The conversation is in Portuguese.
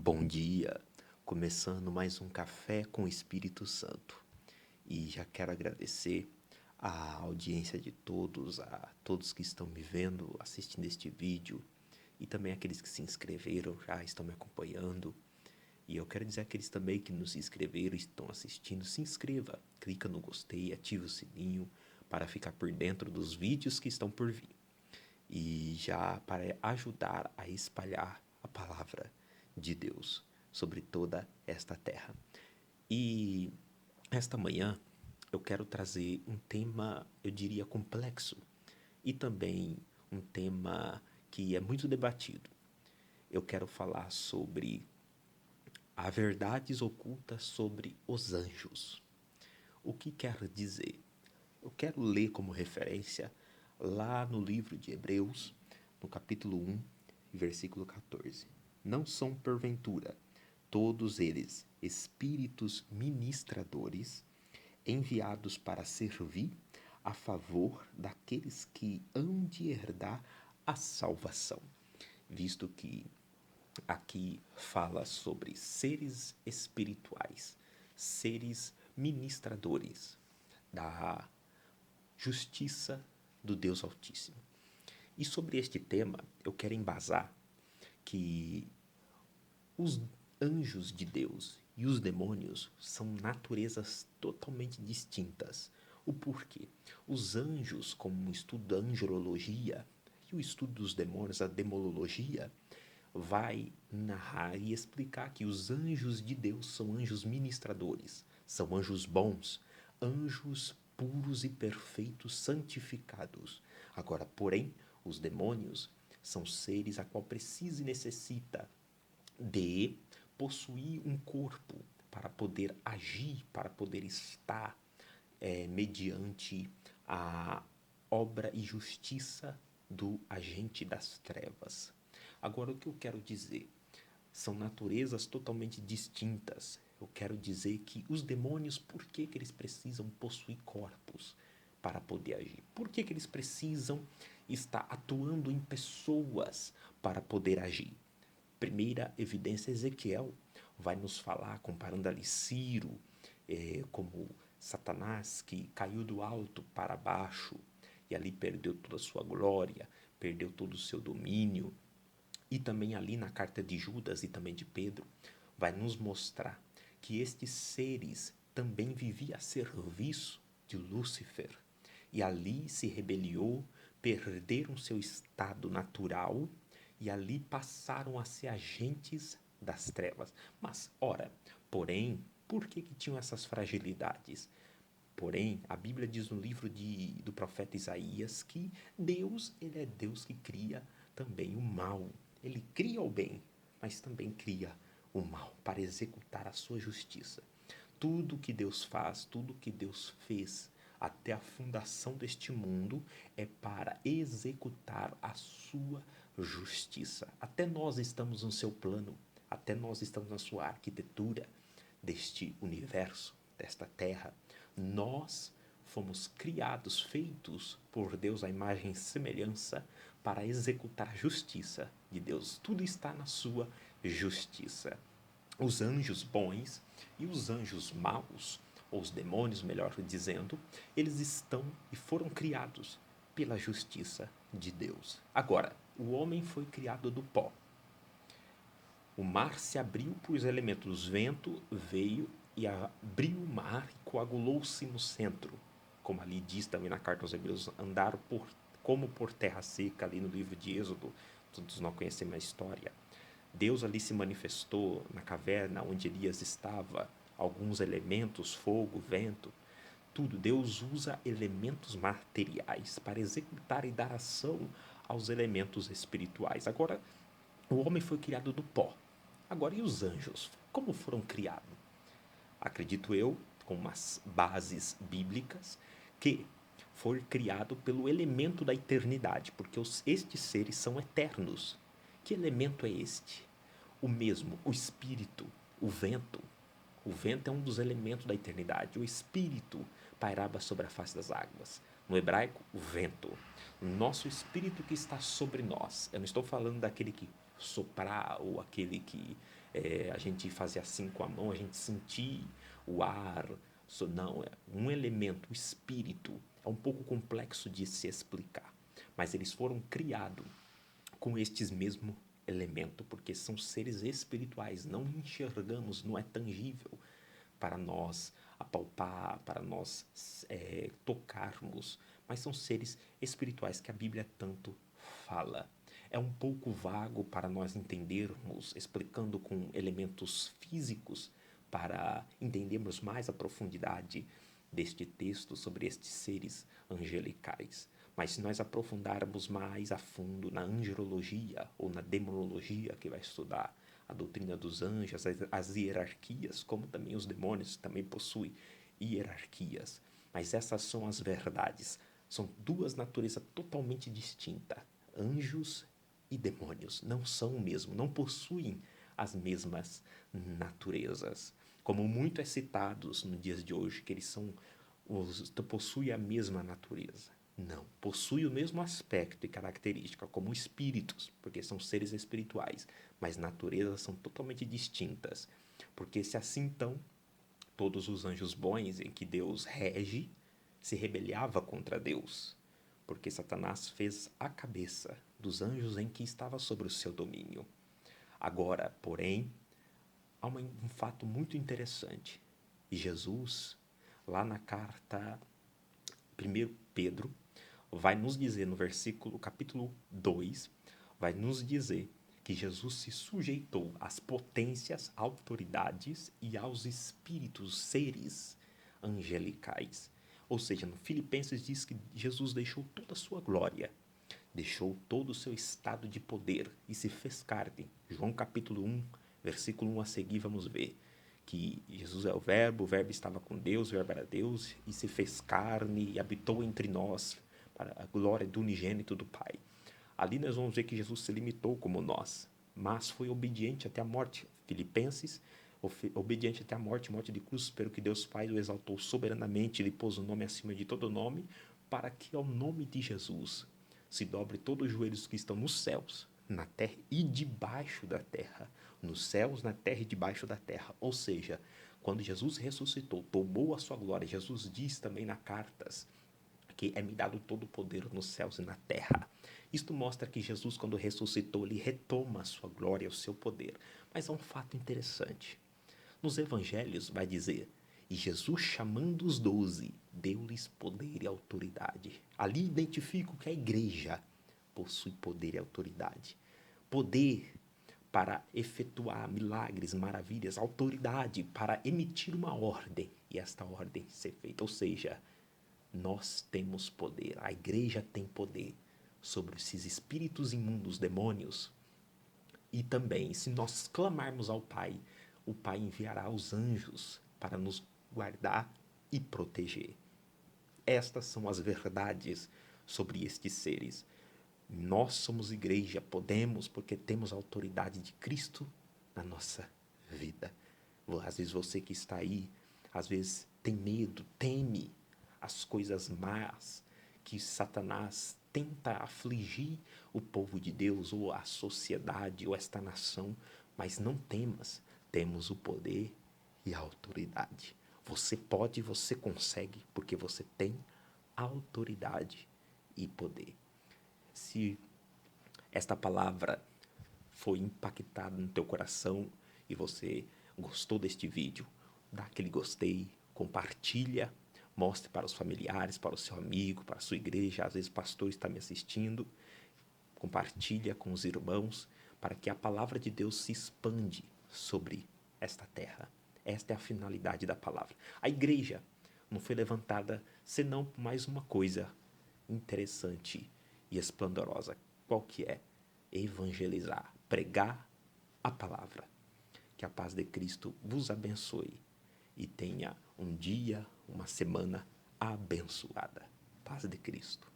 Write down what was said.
Bom dia, começando mais um café com o Espírito Santo. E já quero agradecer a audiência de todos, a todos que estão me vendo, assistindo este vídeo e também aqueles que se inscreveram, já estão me acompanhando. E eu quero dizer àqueles também que não se inscreveram e estão assistindo, se inscreva, clica no gostei, ative o sininho para ficar por dentro dos vídeos que estão por vir. E já para ajudar a espalhar a palavra de Deus sobre toda esta terra. E esta manhã eu quero trazer um tema, eu diria, complexo e também um tema que é muito debatido. Eu quero falar sobre as verdades ocultas sobre os anjos. O que quer dizer? Eu quero ler como referência lá no livro de Hebreus, no capítulo 1, versículo 14. Não são porventura todos eles espíritos ministradores enviados para servir a favor daqueles que hão de herdar a salvação, visto que aqui fala sobre seres espirituais, seres ministradores da justiça do Deus Altíssimo. E sobre este tema, eu quero embasar que os anjos de Deus e os demônios são naturezas totalmente distintas. O porquê? Os anjos, como o estudo da angelologia e o estudo dos demônios, a demolologia, vai narrar e explicar que os anjos de Deus são anjos ministradores, são anjos bons, anjos puros e perfeitos, santificados. Agora, porém, os demônios são seres a qual precisa e necessita de possuir um corpo para poder agir, para poder estar mediante a obra e justiça do agente das trevas. Agora, o que eu quero dizer? São naturezas totalmente distintas. Eu quero dizer que os demônios, por que eles precisam possuir corpos para poder agir? Por que eles precisam estar atuando em pessoas para poder agir? Primeira evidência, Ezequiel vai nos falar, comparando ali Ciro, como Satanás que caiu do alto para baixo e ali perdeu toda a sua glória, perdeu todo o seu domínio. E também ali na carta de Judas e também de Pedro, vai nos mostrar que estes seres também viviam a serviço de Lúcifer. E ali se rebeliou, perderam seu estado natural e ali passaram a ser agentes das trevas. Mas, ora, porém, por que tinham essas fragilidades? Porém, a Bíblia diz no livro do profeta Isaías que Deus, ele é Deus que cria também o mal. Ele cria o bem, mas também cria o mal para executar a sua justiça. Tudo que Deus faz, tudo que Deus fez até a fundação deste mundo é para executar a sua justiça. Até nós estamos no seu plano, até nós estamos na sua arquitetura deste universo, desta terra. Nós fomos criados, feitos por Deus à imagem e semelhança para executar a justiça de Deus. Tudo está na sua justiça. Os anjos bons e os anjos maus, ou os demônios, melhor dizendo, eles estão e foram criados pela justiça de Deus. Agora, o homem foi criado do pó. O mar se abriu por os elementos, o vento veio e abriu o mar e coagulou-se no centro. Como ali diz também na carta aos Hebreus, andaram como por terra seca, ali no livro de Êxodo, todos nós conhecemos a história. Deus ali se manifestou na caverna onde Elias estava, alguns elementos, fogo, vento, tudo. Deus usa elementos materiais para executar e dar ação aos elementos espirituais. Agora, o homem foi criado do pó. Agora, e os anjos? Como foram criados? Acredito eu, com umas bases bíblicas, que foi criado pelo elemento da eternidade, porque estes seres são eternos. Que elemento é este? O mesmo, o espírito, o vento. O vento é um dos elementos da eternidade. O espírito pairava sobre a face das águas. No hebraico, o vento. O nosso espírito que está sobre nós. Eu não estou falando daquele que soprar, ou aquele que a gente fazia assim com a mão, a gente sentir o ar. Não, é um elemento, o espírito. É um pouco complexo de se explicar, mas eles foram criados com estes mesmos elementos, porque são seres espirituais, não enxergamos, não é tangível para nós apalpar, para nós tocarmos, mas são seres espirituais que a Bíblia tanto fala. É um pouco vago para nós entendermos, explicando com elementos físicos, para entendermos mais a profundidade deste texto sobre estes seres angelicais. Mas se nós aprofundarmos mais a fundo na angelologia ou na demonologia, que vai estudar a doutrina dos anjos, as hierarquias, como também os demônios também possuem hierarquias. Mas essas são as verdades. São duas naturezas totalmente distintas. Anjos e demônios não são o mesmo, não possuem as mesmas naturezas. Como muito é citados nos dias de hoje, que eles possuem a mesma natureza. Não, possui o mesmo aspecto e característica como espíritos, porque são seres espirituais, mas naturezas são totalmente distintas. Porque se assim então, todos os anjos bons em que Deus rege se rebelava contra Deus, porque Satanás fez a cabeça dos anjos em que estava sobre o seu domínio. Agora, porém, há um fato muito interessante. Jesus, lá na carta 1 Pedro, vai nos dizer no capítulo 2, vai nos dizer que Jesus se sujeitou às potências, autoridades e aos espíritos, seres angelicais. Ou seja, no Filipenses diz que Jesus deixou toda a sua glória, deixou todo o seu estado de poder e se fez carne. João capítulo 1, versículo 1 a seguir, vamos ver que Jesus é o verbo estava com Deus, o verbo era Deus, e se fez carne e habitou entre nós, para a glória do unigênito do Pai. Ali nós vamos ver que Jesus se limitou como nós, mas foi obediente até a morte. Filipenses, obediente até a morte de cruz, pelo que Deus Pai o exaltou soberanamente, ele pôs o nome acima de todo nome, para que ao nome de Jesus se dobre todos os joelhos que estão nos céus, na terra e debaixo da terra, nos céus, na terra e debaixo da terra. Ou seja, quando Jesus ressuscitou, tomou a sua glória, Jesus diz também nas cartas que é-me dado todo o poder nos céus e na terra. Isto mostra que Jesus, quando ressuscitou, ele retoma a sua glória, o seu poder. Mas há um fato interessante. Nos evangelhos vai dizer, e Jesus chamando os 12, deu-lhes poder e autoridade. Ali identifico que a igreja possui poder e autoridade. Poder para efetuar milagres, maravilhas, autoridade para emitir uma ordem e esta ordem ser feita. Ou seja, nós temos poder, a igreja tem poder sobre esses espíritos imundos, demônios. E também, se nós clamarmos ao Pai, o Pai enviará os anjos para nos guardar e proteger. Estas são as verdades sobre estes seres. Nós somos igreja, podemos, porque temos a autoridade de Cristo na nossa vida. Às vezes você que está aí, às vezes tem medo, teme as coisas más que Satanás tenta afligir o povo de Deus, ou a sociedade, ou esta nação, mas não temas, temos o poder e a autoridade. Você pode, você consegue, porque você tem autoridade e poder. Se esta palavra foi impactada no teu coração e você gostou deste vídeo, dá aquele gostei, compartilha, mostre para os familiares, para o seu amigo, para a sua igreja, às vezes o pastor está me assistindo, compartilha com os irmãos, para que a palavra de Deus se expande sobre esta terra. Esta é a finalidade da palavra. A igreja não foi levantada senão por mais uma coisa interessante e esplendorosa. Qual que é? Evangelizar, pregar a palavra. Que a paz de Cristo vos abençoe e tenha um dia, uma semana abençoada. Paz de Cristo.